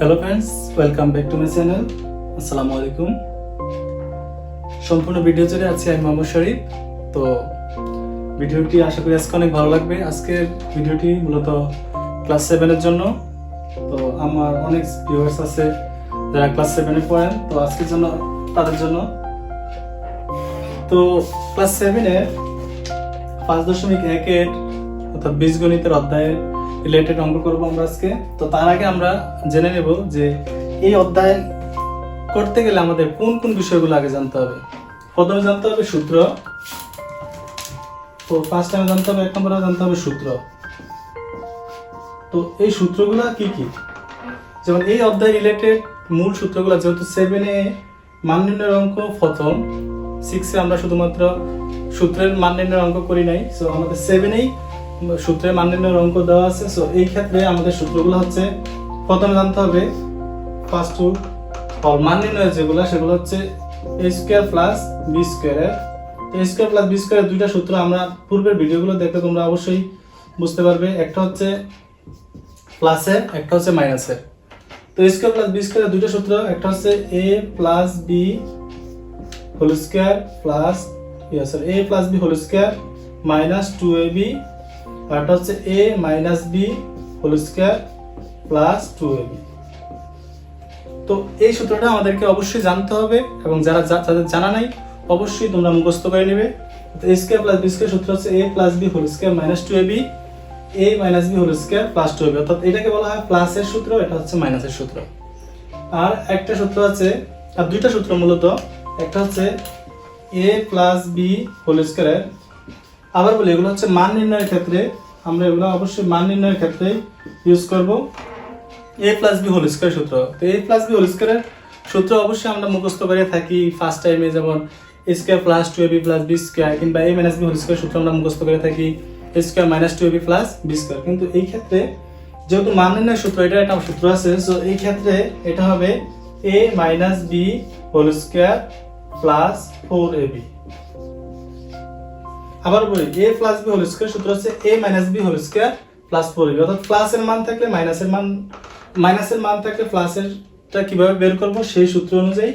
Hello friends, welcome back to my channel. আসসালামু আলাইকুম। সম্পূর্ণ ভিডিও জুড়ে আছি আমি মোহাম্মদ শরীফ। তো ভিডিওটি আশা করি আজকে অনেক ভালো লাগবে। আজকের ভিডিওটি মূলত ক্লাস 7-এর জন্য। তো আমার অনেক ভিউয়ার্স আছে যারা ক্লাস 7-এ পড়েন, তো আজকের জন্য তাদের জন্য। তো ক্লাস 7-এর 5.1-এর অর্থাৎ বীজগণিতের অধ্যায়ের রিলেটেড অঙ্ক করবো আমরা আজকে। তো তার আগে আমরা জেনে নেব যে এই অধ্যায় করতে গেলে আমাদের কোন কোন বিষয়গুলো আগে জানতে হবে। প্রথমে জানতে হবে সূত্র। তো ফার্স্ট টাইমে জানতে হবে, 1 নম্বরে জানতে হবে সূত্র। তো এই সূত্রগুলো কি কি, যেমন এই অধ্যায় রিলেটেড মূল সূত্রগুলো, যেহেতু 7-এ মান নির্ণয়ের অঙ্ক প্রথম, 6-এ আমরা শুধুমাত্র সূত্রের মান নির্ণয়ের অঙ্ক করি নাই। সো আমাদের 7-এই সূত্রের মান নির্ণয়ের অঙ্ক দেওয়া আছে। সো এই ক্ষেত্রে আমাদের সূত্রগুলো হচ্ছে, প্রথমে জানতে হবে ফার্স্ট টু মান নির্ণয়ের যেগুলো, সেগুলো হচ্ছে a square plus b স্কয়ারের। a square plus b স্কয়ারের দুইটা সূত্র আমরা পূর্বের ভিডিওগুলো দেখলে তোমরা অবশ্যই বুঝতে পারবে। একটা হচ্ছে প্লাসের, একটা হচ্ছে মাইনাসের। তো a স্কয়ার প্লাস b স্কয়ারের দুইটা সূত্র, একটা হচ্ছে a plus b whole square plus a plus b whole square minus 2ab, আর একটা হচ্ছে a minus b whole square plus 2ab। তো এই সূত্রটা আমাদেরকে অবশ্যই জানতে হবে, এবং যাদের জানা নাই অবশ্যই তোমরা মুখস্থ করে নেবে। তো a square plus b square সূত্র হচ্ছে a plus b whole square minus 2ab, a minus b whole square plus 2ab, অর্থাৎ এটাকে বলা হয় প্লাসের সূত্র, এটা হচ্ছে মাইনাসের সূত্র। আর একটা সূত্র আছে, আর দুইটা সূত্র মূলত, একটা হচ্ছে a plus b whole square. আবার বলি, এগুলো হচ্ছে মান নির্ণয়ের ক্ষেত্রে, আমরা এগুলো অবশ্যই মান নির্ণয়ের ক্ষেত্রে ইউজ করব। a plus b whole square সূত্র, তো a প্লাস b হোল স্কয়ারের সূত্র অবশ্যই আমরা মুখস্থ করে থাকি ফার্স্ট টাইমে, যেমন a square plus 2ab plus b square, কিংবা a minus b whole square সূত্র আমরা মুখস্থ করে থাকি a square minus 2ab plus b square. কিন্তু এই ক্ষেত্রে যেহেতু মান নির্ণয়ের সূত্র, এটা একটা সূত্র আছে, সো এই ক্ষেত্রে এটা হবে a minus b whole square plus 4ab। আবার বলি, a plus b whole square সূত্র হচ্ছে a minus b whole square plus 4ab, অর্থাৎ প্লাসের মান থাকলে মাইনাসের মান থাকলে প্লাসেরটা কিভাবে বের করব সেই সূত্র অনুযায়ী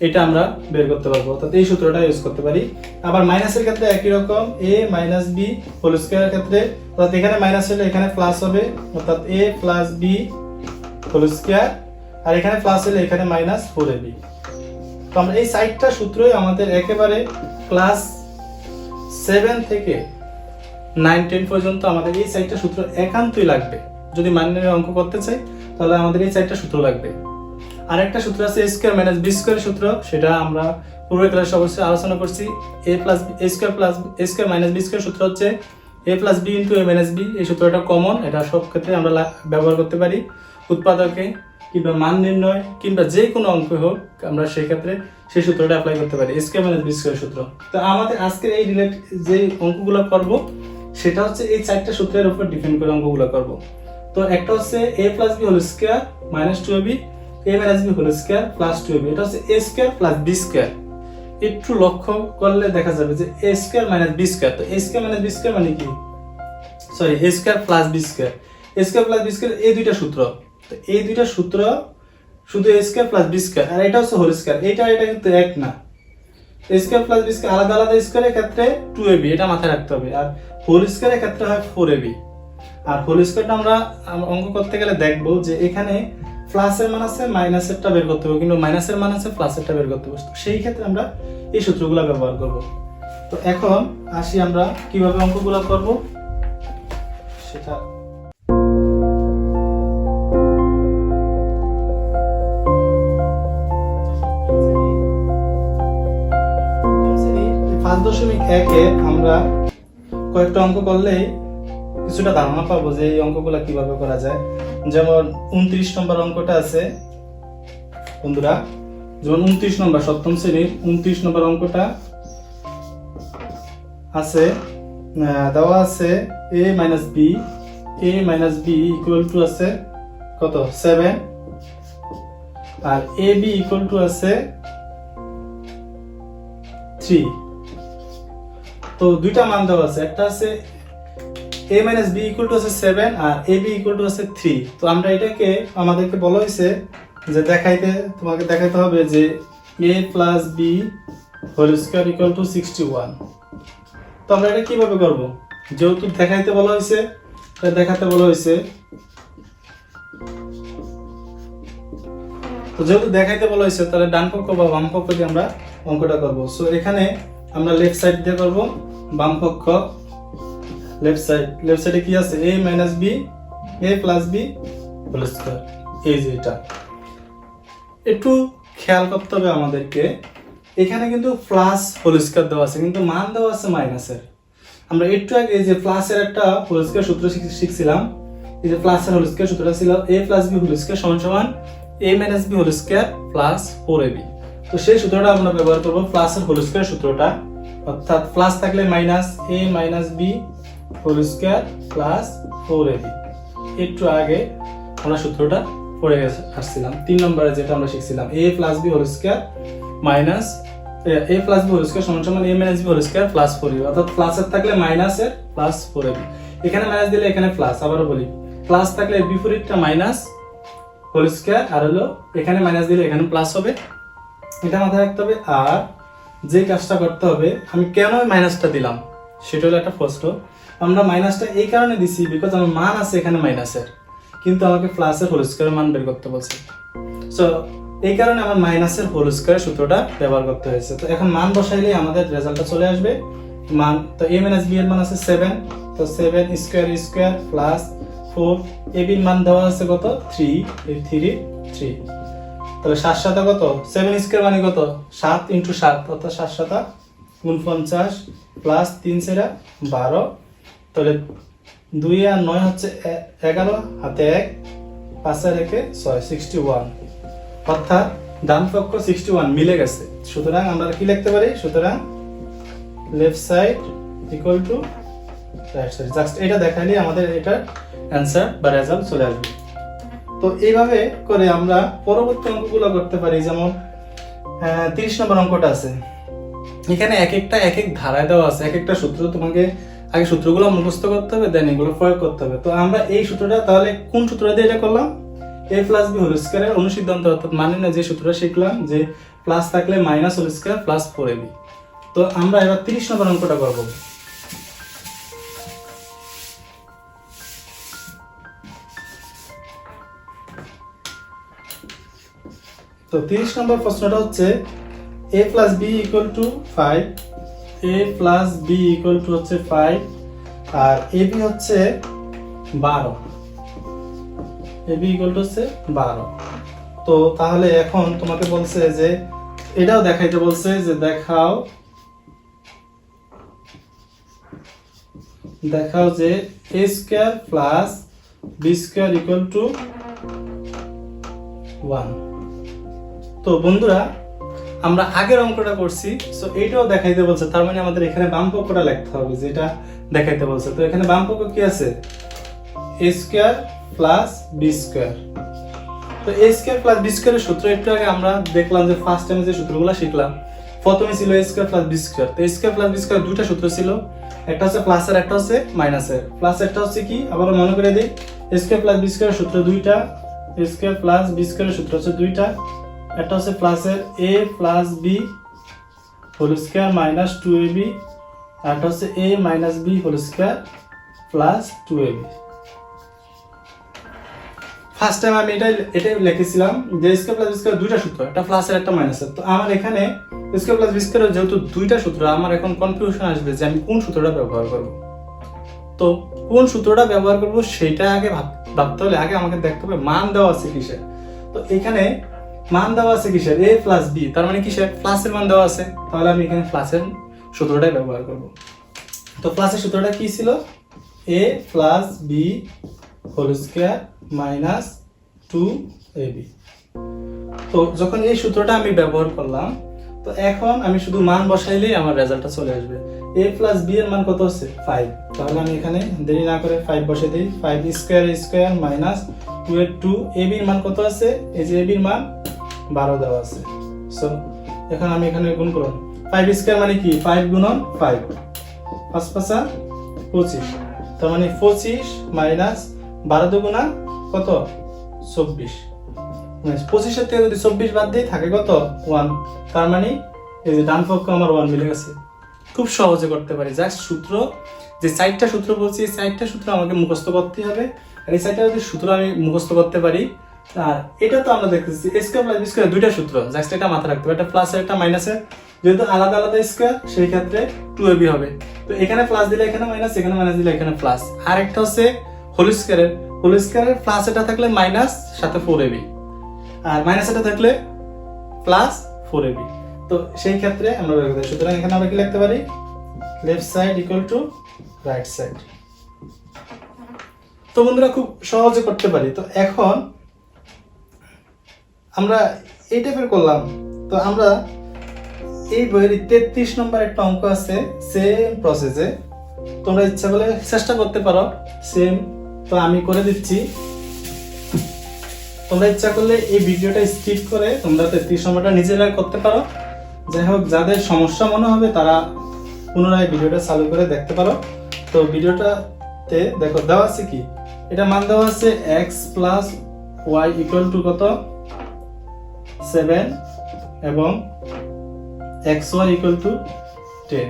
এটা আমরা বের করতে পারবো, অর্থাৎ এই সূত্রটা ইউজ করতে পারি। আবার মাইনাসের ক্ষেত্রে একই রকম, a মাইনাস b হোল স্কয়ারের ক্ষেত্রে, অর্থাৎ এখানে মাইনাস হলে এখানে প্লাস হবে, অর্থাৎ a plus b whole square, আর এখানে প্লাস হলে এখানে মাইনাস 4ab। তো আমরা এই সাইডটা সূত্রই আমাদের একেবারে ক্লাস 7 থেকে 9-10 পর্যন্ত আমাদের এই সাইডটা সূত্র একান্তই লাগবে। যদি মান নির্ণয়ের অঙ্ক করতে চাই তাহলে আমাদের এই সাইডটা সূত্র লাগবে। আর একটা সূত্র আছে a square minus b square সূত্র, সেটা আমরা পূর্বের ক্লাসে অবশ্যই আলোচনা করছি। a square minus b square সূত্র হচ্ছে a plus b into a minus b। এই সূত্রটা কমন, এটা সব ক্ষেত্রে আমরা ব্যবহার করতে পারি, উৎপাদকে কিংবা মান নির্ণয় কিংবা যে কোনো অঙ্ক হোক, আমরা সেই ক্ষেত্রে সেই সূত্রটা অ্যাপ্লাই করতে পারি, a square minus b square সূত্র। তো আমাদের আজকের এই যে অঙ্কগুলো করব সেটা হচ্ছে এই চারটা সূত্রের উপর ডিপেন্ড করে অঙ্কগুলো করব। তো একটা হচ্ছে a plus b whole square minus 2ab, a minus b whole square plus 2ab, এটা হচ্ছে a square plus b square. একটু লক্ষ্য করলে দেখা যাবে যে a square minus b square, তো a square minus b square মানে কি, sorry a square plus b square, a square plus b square এই দুইটা সূত্র। তো এই দুইটা সূত্র শুধু a square plus b square, আর এটা হচ্ছে হোল স্কয়ার, এটা কিন্তু এক না। a square plus b square আলাদা আলাদা স্কয়ারের ক্ষেত্রে 2ab, এটা মাথায় রাখতে হবে, আর হোল স্কয়ারের ক্ষেত্রে হয় 4ab। আর হোল স্কয়ারটা আমরা অঙ্ক করতে গেলে দেখবো যে এখানে প্লাসের মান আছে, মাইনাসেরটা বের করতে হবে, কিন্তু মাইনাসের মান আছে, প্লাসেরটা বের করতে হবে। সেই ক্ষেত্রে আমরা এই সূত্রগুলো ব্যবহার করব। তো এখন আসি আমরা কিভাবে অঙ্কগুলো করব সেটা। পাঁচ দশমিক 1-এ আমরা কয়েকটা অঙ্ক করলেই কিছুটা ধারণা পাবো যে এই অঙ্কগুলো কিভাবে করা যায়। যেমন 29 নম্বর অঙ্কটা আছে বন্ধুরা, যেমন 29 নম্বর সপ্তম শ্রেণীর 29 নম্বর অঙ্কটা আছে, দেওয়া আছে a minus b equal to আছে কত 7, আর ab ইকুয়াল টু আছে 3। তো দুইটা মান দেওয়া আছে, একটা আছে a minus B equal to আছে 7 আর ab ইকুয়াল টু আছে 3। তো আমরা এটাকে আমাদেরকে বলা হয়েছে যে তোমাকে দেখাইতে হবে যে a plus B whole square equal to 61। তো আমরা এটা কিভাবে করব? যেহেতু দেখাইতে বলা হয়েছে, তাই দেখাতে বলা হয়েছে, তো যেহেতু দেখাইতে বলা হয়েছে তাহলে ডান পক্ষ বা বাম পক্ষ দিয়ে আমরা অঙ্কটা করব। সো এখানে আমরা লেফট সাইড দিয়ে করব, বাম পক্ষ লেফট সাইডে কি আছে a minus B a plus B whole square. এই যে এটা একটু খেয়াল করতে হবে আমাদেরকে, এখানে কিন্তু প্লাস হোল স্কয়ার দেওয়া আছে কিন্তু মান দেওয়া আছে মাইনাসের। আমরা একটু আগে যে প্লাসের একটা হোল স্কয়ার সূত্র শিখছিলাম, এই যে প্লাসের হোল স্কয়ার সূত্রটা ছিল a plus B whole square সমান সমান a minus B whole square plus 4ab। তো সেই সূত্রটা আমরা ব্যবহার করব প্লাসের হোল স্কয়ার সূত্রটা, অর্থাৎ প্লাস থাকলে minus a minus B whole square plus 4ab। একটু আগে আমরা সূত্রটা পড়ে আসছিলাম 3 নম্বরে যেটা আমরা শিখছিলাম a plus B whole square minus a plus B whole square সমান সমান a minus B whole square plus 4ab, অর্থাৎ প্লাসের থাকলে মাইনাসের প্লাস 4ab। এখানে মাইনাস দিলে এখানে প্লাস, আবারও বলি প্লাস থাকলে বিপরীতটা মাইনাস হোল স্কয়ার, আর হলো এখানে মাইনাস দিলে এখানে প্লাস হবে, এটা মাথায় রাখতে হবে। আর যে কাজটা করতে হবে, আমি কেন মাইনাসটা দিলাম সেটা হলো একটা প্রশ্ন। আমরা মাইনাসটা এই কারণে দিছি বিকজ আমার মান আছে এখানে মাইনাসের, কিন্তু আমাকে প্লাসের হোল স্কয়ারের মান বের করতে বলছে। সো এই কারণে আমার মাইনাসের হোল স্কয়ার সূত্রটা ব্যবহার করতে হয়েছে। তো এখন মান বসাইলে আমাদের রেজাল্টটা চলে আসবে। মান তো a মাইনাস b এর মান আছে 7, তো 7 স্কয়ার প্লাস 4, ab এর মান দেওয়া আছে কত 3, এই 3 তাহলে 7 7 কত 7 স্কয়ার মানে কত 7 × 7 অর্থাৎ 7 7 49 প্লাস 3 7 12, তাহলে 2 আর 9 হচ্ছে 11, হাতে 1 5 আর 1 6 61, অর্থাৎ ডান পক্ষ 61 মিলে গেছে। সুতরাং আমরা কি লিখতে পারি? সুতরাং left side equal to right side. Just এটা দেখাইলে আমাদের এটার অ্যানসার বা রেজাল্ট চলে আসবে। তো এইভাবে করে আমরা পরবর্তী অঙ্কগুলো করতে পারি। যেমন 30 নম্বর অঙ্কটা আছে, এখানে এক একটা এক এক ধারায় দেওয়া আছে, এক একটা সূত্র তোমাকে আগে সূত্রগুলো মুখস্থ করতে হবে, দেন এগুলো প্রয়োগ করতে হবে। তো আমরা এই সূত্রটা তাহলে কোন সূত্রটা দিয়ে এটা করলাম? a প্লাস বি হোল স্কয়ারের অনুসিদ্ধান্ত, অর্থাৎ মানে না যে সূত্রটা শিখলাম যে প্লাস থাকলে minus whole square plus 4ab। তো আমরা এবার 30 নম্বর অঙ্কটা করব। তো 30 নম্বর প্রশ্নটা হচ্ছে a plus B equal to 5, a plus B equal to হচ্ছে 5 আর ab হচ্ছে 12, ab ইকুয়াল টু হচ্ছে 12। তো তাহলে এখন তোমাকে বলছে যে এটাও দেখাইতে বলছে যে দেখাও যে a square plus B square equal to 1। তো বন্ধুরা আমরা আগের অঙ্কটা করছি, সো এইটাও দেখাইতে বলছে, তার মানে আমাদের এখানে বাম পক্ষটা লিখতে হবে যেটা দেখাইতে বলছে। তো এখানে বাম পক্ষ কি আছে? a square plus B square. তো a স্কয়ার প্লাস বি স্কয়ারের সূত্র একটু আগে আমরা দেখলাম যে ফার্স্ট টাইমে যে সূত্রগুলো শিখলাম, প্রথমে ছিল a square plus B square. তো a square plus B square দুইটা সূত্র ছিল, একটা হচ্ছে প্লাসের, একটা হচ্ছে মাইনাসের। প্লাসেরটা হচ্ছে কি আবার মনে করে দেই, a স্কয়ার প্লাস বি স্কয়ারের সূত্র দুইটা, a স্কয়ার প্লাস বি স্কয়ারের সূত্র হচ্ছে দুইটা, একটা হচ্ছে প্লাসের a plus B whole square minus 2ab, আর একটা হচ্ছে a minus B whole square plus 2ab। First time আমি এটাই লিখেছিলাম যে স্কয়ার প্লাস বি স্কয়ার দুইটা সূত্র, একটা প্লাসের একটা মাইনাসের। তো আমার এখানে স্কয়ার প্লাস বি স্কয়ারের যেহেতু দুইটা সূত্র, আমার এখন কনফিউশন আসবে যে আমি কোন সূত্রটা ব্যবহার করব। তো কোন সূত্রটা ব্যবহার করব সেটা আগে ভাবতে হলে আগে আমাকে দেখতে হবে মান দেওয়া আছে কিসের। তো এখানে মান দেওয়া আছে কিসের? a প্লাস বি, তার মানে কিসের? প্লাসের মান দেওয়া আছে, তাহলে আমি এখানে প্লাসের সূত্রটাই ব্যবহার করব। তো প্লাসের সূত্রটা কি ছিল? a plus B whole square minus 2ab। তো যখন এই সূত্রটা আমি ব্যবহার করলাম, তো এখন আমি শুধু মান বসাইলেই আমার রেজাল্টটা চলে আসবে। a প্লাস বি এর মান কত হচ্ছে? 5। তাহলে আমি এখানে দেরি না করে 5 বসিয়ে দিই। 5 স্কয়ার মাইনাস 2 এর 2, ab এর মান কত আছে? এই যে ab এর মান 12 দেওয়া আছে। সো এখন আমি এখানে গুণ করব। 5 স্কয়ার মানে কি? 5 গুণন 5, 5 5 25, তার মানে 25 মাইনাস 12 দুগুণা কত 24, 25 থেকে যদি 24 বাদ দিই থাকে কত 1, তার মানে এই যে ডান পক্ষ আমার 1 মিলে গেছে। খুব সহজে করতে পারি, জাস্ট সূত্র যে 4টা সূত্র বলছি এই 4টা সূত্র আমাকে মুখস্থ করতে হবে। আর এই 4টা যদি সূত্র আমি মুখস্থ করতে পারি, আর এটা তো আমরা দেখতেছি a square plus b square দুইটা সূত্র, জাস্ট এটা মাথায় রাখতে হবে, একটা প্লাস আর একটা মাইনাসের, যেহেতু আলাদা আলাদা স্কয়ার সেই ক্ষেত্রে 2ab হবে। তো এখানে প্লাস দিলে এখানে মাইনাস, এখানে মাইনাস দিলে এখানে প্লাস। আর একটা হচ্ছে হোল স্কয়ারের প্লাস এটা থাকলে মাইনাস সাথে 4ab, আর মাইনাস এটা থাকলে প্লাস 4ab। তো সেই ক্ষেত্রে আমরা বের করতে, সুতরাং এখানে আমরা কি লিখতে পারি, left side equal to right side. তো বন্ধুরা খুব সহজে করতে পারি। তো এখন আমরা এই টাইপের করলাম। তো আমরা এই বইয়ের 33 নম্বর একটা অঙ্ক আছে সেম প্রসেসে, তোমরা ইচ্ছা করলে চেষ্টা করতে পারো সেম। তো আমি করে দিচ্ছি, তোমরা ইচ্ছা করলে এই ভিডিওটা স্কিপ করে তোমরা 33 নম্বরটা নিজেরা করতে পারো। যাই হোক, যাদের সমস্যা মনে হবে তারা পুনরায় ভিডিওটা চালু করে দেখতে পারো। তো ভিডিওটাতে দেখো দেওয়া আছে কি, এটা মান দেওয়া আছে x plus y equal to কত 7 এবং xy ইকুয়াল টু 10।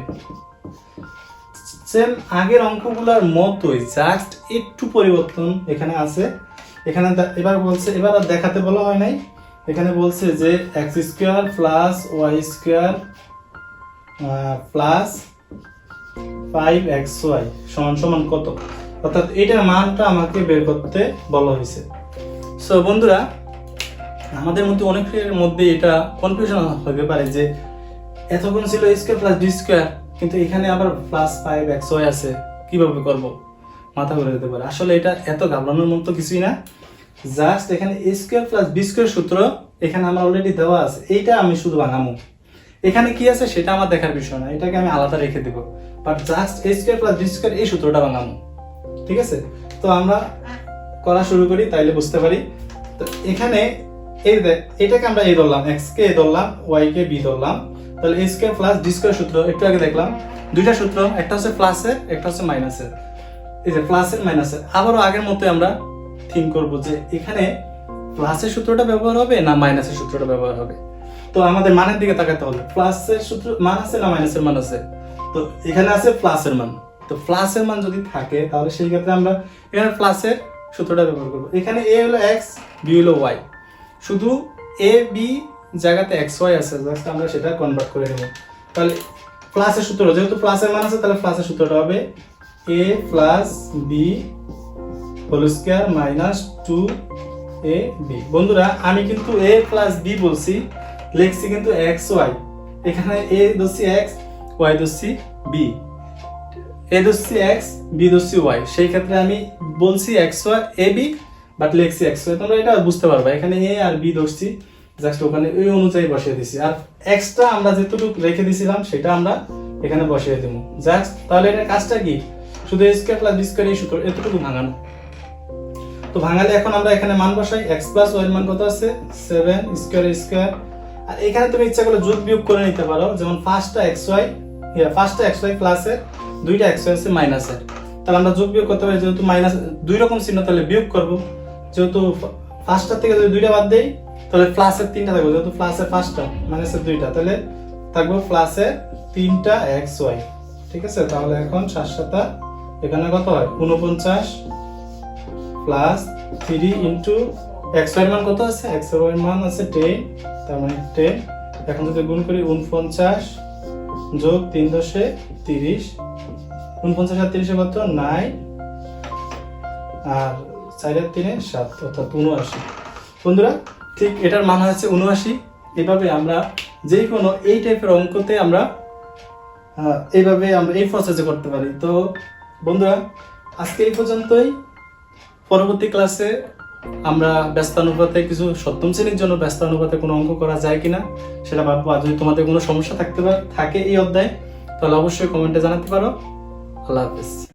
সেম আগের অঙ্কগুলোর মতোই, জাস্ট একটু পরিবর্তন এখানে আছে। এখানে এবার বলছে, এবার আর দেখাতে বলা হয় নাই, এখানে বলছে যে x square plus y square plus 5xy সমান সমান কত, অর্থাৎ এটার মানটা আমাকে বের করতে বলা হয়েছে। সো বন্ধুরা, আমাদের মধ্যে অনেকের মধ্যে এটা কনফিউশন হতে পারে যে এতক্ষণ ছিল a square plus b square, কিন্তু এখানে আবার প্লাস 5xy আছে, কিভাবে করব, মাথা ঘুরে যেতে পারে। আসলে এটা এত ঘাবড়ানোর মতো কিছুই না, জাস্ট এখানে a square plus b square সূত্র এখানে আমার অলরেডি দেওয়া আছে, এইটা আমি শুধু ভাঙামু। এখানে কি আছে সেটা আমার দেখার বিষয় না, এটাকে আমি আলাদা রেখে দেব, but just a square plus b square এই সূত্রটা ভাঙামু। ঠিক আছে, তো আমরা করা শুরু করি, তাইলে বুঝতে পারি। তো এখানে এই এটাকে আমরা a ধরলাম, x কে a ধরলাম, y কে b ধরলাম, তাহলে a square plus b square সূত্র একটু আগে দেখলাম, দুইটা সূত্র, একটা হচ্ছে প্লাসের একটা হচ্ছে মাইনাসের। এই যে প্লাসের মাইনাসের আবারও আগের মতো আমরা থিঙ্ক করব যে এখানে প্লাসের সূত্রটা ব্যবহার হবে না মাইনাসের সূত্রটা ব্যবহার হবে। তো আমাদের মানের দিকে তাকাতে হবে, প্লাসের সূত্র মান আছে না মাইনাসের মান আছে। তো এখানে আছে প্লাসের মান, তো প্লাসের মান যদি থাকে তাহলে সেই ক্ষেত্রে আমরা এখানে প্লাসের সূত্রটা ব্যবহার করব। এখানে a হলো x, b হলো y, শুধু a b জায়গাতে xy আছে, জাস্ট আমরা সেটা কনভার্ট করে নেব। তাহলে প্লাসের সূত্র, যেহেতু প্লাসের মান আছে তাহলে প্লাসের সূত্রটা হবে a plus b whole square minus 2ab। বন্ধুরা, আমি কিন্তু a প্লাস b বলছি, লিখছি কিন্তু xy, এখানে a ধরছি x, y ধরছি b, a ধরছি x, b ধরছি y, সেই ক্ষেত্রে আমি বলছি xy ab বাট লিখছি xy। তোমরা এটা বুঝতে পারবে, এখানে a আর b ধরছি, জাস্ট ওখানে ওই অনুযায়ী বসিয়ে দিছি, আর এক্সট্রা আমরা যেটুকু রেখে দিয়েছিলাম সেটা আমরা এখানে বসিয়ে দেব জাস্ট। তাহলে এটার কাজটা কি, শুধু a square plus b square এই সূত্র এতটুকু ভাঙানো। তো ভাঙালে এখন আমরা এখানে মান বসাই, x প্লাস y এর মান কত আছে 7 স্কয়ার স্কয়ার, আর এখানে তুমি ইচ্ছা করলে যোগ বিয়োগ করে নিতে পারো, যেমন ফার্স্টটা xy প্লাসের, দুইটা xy আছে মাইনাসের, তাহলে আমরা যোগ বিয়োগ করতে পারি, যেহেতু মাইনাস দুই রকম চিহ্ন তাহলে বিয়োগ করব, যেহেতু ফার্স্টটা থেকে যদি দুইটা বাদ দেই তাহলে প্লাসের 3টা থাকবে, যেহেতু প্লাসের 5টা মাইনাসের 2টা, তাহলে থাকবে প্লাসের 3টা xy। ঠিক আছে, তাহলে এখন 7 এখানে কত হয় 49 প্লাস 3 ইনটু xy এর মান কত আছে, xy এর মান আছে 10, তার মানে 10। এখন যদি গুণ করি 49 যোগ 3 দশে 30, 49 আর 30 কত 9, আর 4 আর 3 7, অর্থাৎ 79। বন্ধুরা, ঠিক এটার মান হচ্ছে 79। এইভাবে আমরা যে কোনো এই টাইপের অঙ্কতে আমরা এইভাবে আমরা এই প্রসেসে করতে পারি। তো বন্ধুরা, আজকে এই পর্যন্তই। পরবর্তী ক্লাসে আমরা ব্যস্তানুপাতে কিছু সপ্তম শ্রেণীর জন্য ব্যস্তানুপাতে কোনো অঙ্ক করা যায় কিনা সেটা ভাববো। আর যদি তোমাদের কোনো সমস্যা থাকে এই অধ্যায়ে, তাহলে অবশ্যই কমেন্টে জানাতে পারো। আল্লাহ হাফেজ।